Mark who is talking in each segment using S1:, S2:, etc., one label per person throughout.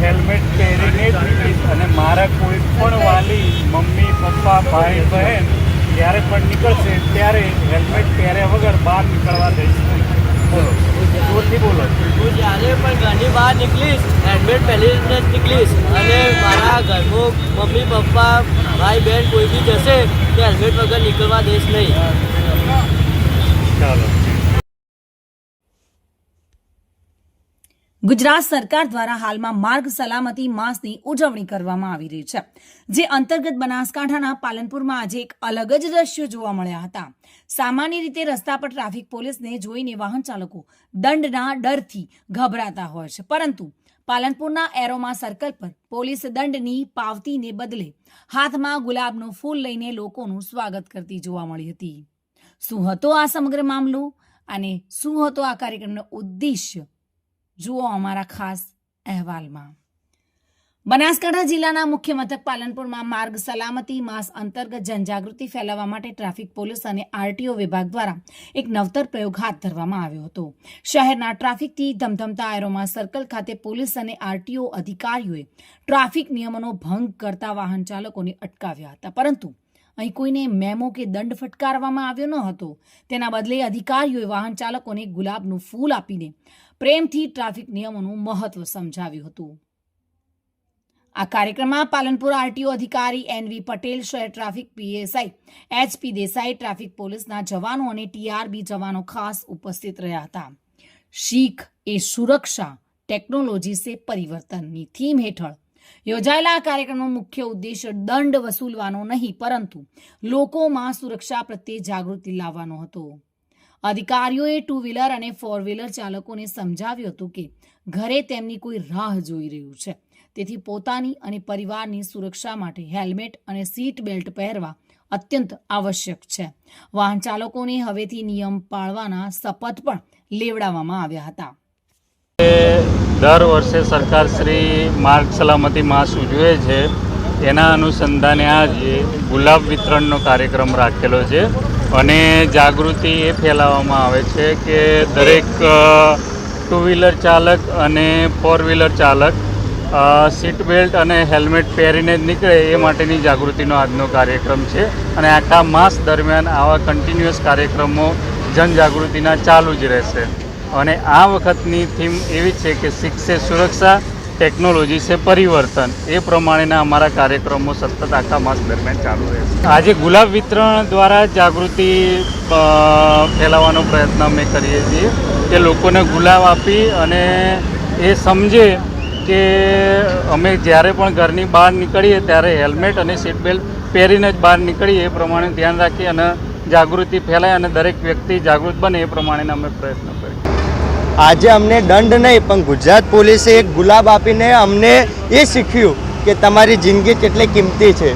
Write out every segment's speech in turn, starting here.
S1: Helmet પહેરીને જ નીકળીશ અને મારા કોઈ પણ વાલી મમ્મી પપ્પા ભાઈ બહેન જ્યારે પણ નીકળશે ત્યારે હેલ્મેટ પહેર્યા વગર બહાર નીકળવા દઈશ નહીં. બોલો, જોરથી બોલો.
S2: હું જ્યારે પણ ઘરની બહાર નીકળીશ હેલ્મેટ પહેરીને જ નીકળીશ અને મારા ઘરમાં મમ્મી પપ્પા ભાઈ બહેન કોઈ બી જશે તો હેલ્મેટ વગર નીકળવા દઈશ નહીં.
S1: ચાલો.
S3: ગુજરાત સરકાર દ્વારા હાલમાં માર્ગ સલામતી માસની ઉજવણી કરવામાં આવી રહી છે, જે અંતર્ગત બનાસકાંઠાના પાલનપુરમાં આજે એક અલગ જ દ્રશ્યો જોવા મળ્યા હતા. સામાન્ય રીતે રસ્તા પર ટ્રાફિક પોલીસને જોઈને વાહન ચાલકો દંડના ડરથી ગભરાતા હોય છે, પરંતુ પાલનપુરના એરોમા સર્કલ પર પોલીસ દંડની પાવતીને બદલે હાથમાં ગુલાબનું ફૂલ લઈને લોકોનું સ્વાગત કરતી જોવા મળી હતી. શું હતો આ સમગ્ર મામલો અને શું હતો આ કાર્યક્રમનો ઉદ્દેશ્ય, જુઓ અમારા ખાસ અહેવાલમાં. બનાસકાંઠા જિલ્લાના મુખ્ય મથક પાલનપુરમાં માર્ગ સલામતી માસ અંતર્ગત જનજાગૃતિ ફેલાવવા માટે ટ્રાફિક પોલીસ અને આરટીઓ વિભાગ દ્વારા એક નવતર પ્રયોગ હાથ ધરવામાં આવ્યો હતો. શહેરના ટ્રાફિકથી ધમધમતા એરોમા સર્કલ ખાતે પોલીસ અને આરટીઓ અધિકારીઓએ ટ્રાફિક નિયમોનો ભંગ કરતા વાહન ચાલકોને અટકાવ્યા હતા, પરંતુ અહીં કોઈને મેમો કે દંડ ફટકારવામાં આવ્યો ન હતો. તેના બદલે અધિકારીઓએ વાહન ચાલકોને ગુલાબનું ફૂલ આપીને પ્રેમથી ટ્રાફિક નિયમોનું મહત્વ સમજાવ્યું હતું. આ કાર્યક્રમમાં પાલનપુર આરટીઓ અધિકારી એનવી પટેલ, શહેર traffic PSI HP Desai, traffic પોલીસના જવાનો અને ટીઆરબી જવાનો ખાસ ઉપસ્થિત રહ્યા હતા. શીખ એ સુરક્ષા ટેકનોલોજી સે પરિવર્તનની થીમ હેઠળ યોજાયેલા આ કાર્યક્રમનો મુખ્ય ઉદ્દેશ્ય દંડ વસૂલવાનો નહીં, પરંતુ લોકોમાં સુરક્ષા પ્રત્યે જાગૃતિ લાવવાનો હતો. અધિકારીઓએ 2 વ્હીલર અને 4 વ્હીલર ચાલકોને સમજાવ્યું હતું કે ઘરે તેમની કોઈ રાહ જોઈ રહ્યું છે, તેથી પોતાની અને પરિવારની સુરક્ષા માટે હેલ્મેટ અને સીટ બેલ્ટ પહેરવા અત્યંત આવશ્યક છે. વાહન ચાલકોને હવેથી નિયમ પાળવાના શપથ પણ લેવડાવવામાં આવ્યા હતા.
S1: દર વર્ષે સરકાર શ્રી માર્ગ સલામતી માસ ઉજવે છે, એના અનુસંધાને આજે ગુલાબ વિતરણનો કાર્યક્રમ રાખેલો છે અને જાગૃતિ એ ફેલાવવામાં આવે છે કે દરેક 2 વ્હીલર ચાલક અને 4 વ્હીલર ચાલક સીટ બેલ્ટ અને હેલ્મેટ પહેરીને જ નીકળે એ માટેની જાગૃતિનો આજનો કાર્યક્રમ છે. અને આખા માસ દરમિયાન આવા કન્ટિન્યુઅસ કાર્યક્રમો જનજાગૃતિના ચાલુ જ રહેશે. અને આ વખતની થીમ એવી છે કે શીખ સે સુરક્ષા, ટેકનોલોજી સે પરિવર્તન. એ પ્રમાણેના અમારા કાર્યક્રમો સતત આખા માસ દરમિયાન ચાલુ રહેશે. આજે ગુલાબ વિતરણ દ્વારા જાગૃતિ ફેલાવવાનો પ્રયત્ન અમે કરીએ છીએ કે લોકોને ગુલાબ આપી અને એ સમજે કે અમે જ્યારે પણ ઘરની બહાર નીકળીએ ત્યારે હેલ્મેટ અને સીટ બેલ્ટ પહેરીને જ બહાર નીકળીએ એ પ્રમાણે ધ્યાન રાખીએ અને જાગૃતિ ફેલાય અને દરેક વ્યક્તિ જાગૃત બને એ પ્રમાણેના અમે પ્રયત્ન કરીએ.
S4: આજે અમને દંડ નહીં પણ ગુજરાત પોલીસે એક ગુલાબ આપીને અમને એ શીખ્યું કે તમારી જિંદગી કેટલી કિંમતી છે.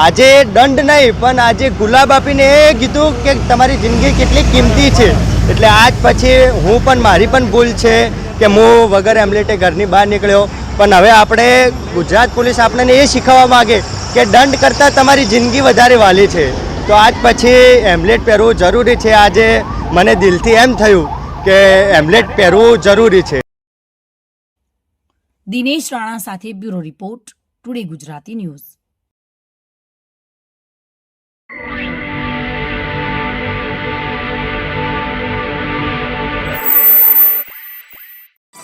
S4: આજે દંડ નહીં પણ આજે ગુલાબ આપીને એ કીધું કે તમારી જિંદગી કેટલી કિંમતી છે. એટલે આજ પછી હું પણ મારી પણ ભૂલ છે કે હું વગર હેલ્મેટે ઘરની બહાર નીકળ્યો, પણ હવે આપણે ગુજરાત પોલીસ આપણને એ શીખવવા માગે કે દંડ કરતાં તમારી જિંદગી વધારે વાલી છે. તો આજ પછી હેલ્મેટ પહેરવું જરૂરી છે. આજે મને દિલથી એમ થયું કે હેલ્મેટ પહેરવું જરૂરી છે.
S3: દિનેશ રાણા સાથે bureau report, today Gujarati news.